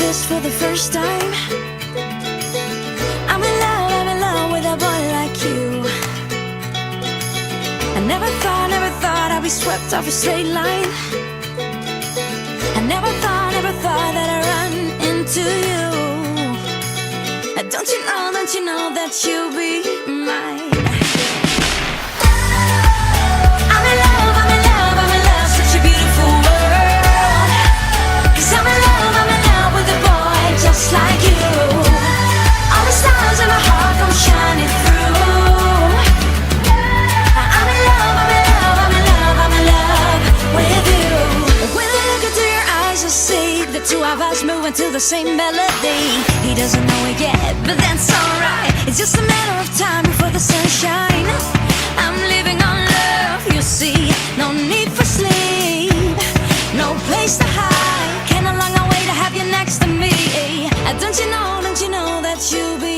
this for the first time. I'm in love with a boy like you. I never thought I'd be swept off a straight line. I never thought that I'd run into you. Don't you know that you'll be mine? I'm in love, such a beautiful world. 'Cause I'm in love with a boy just like you. All the stars in my heart come shining through. I'm in love with you. When I look into your eyes, I see the two of us moving to the same melody. He doesn't know it yet, but that's alright. It's just a matter of time before the sunshine. I'm living on love, you see. No need for sleep, no place to hide. Can't a long way to have you next to me. Don't you know that you'll be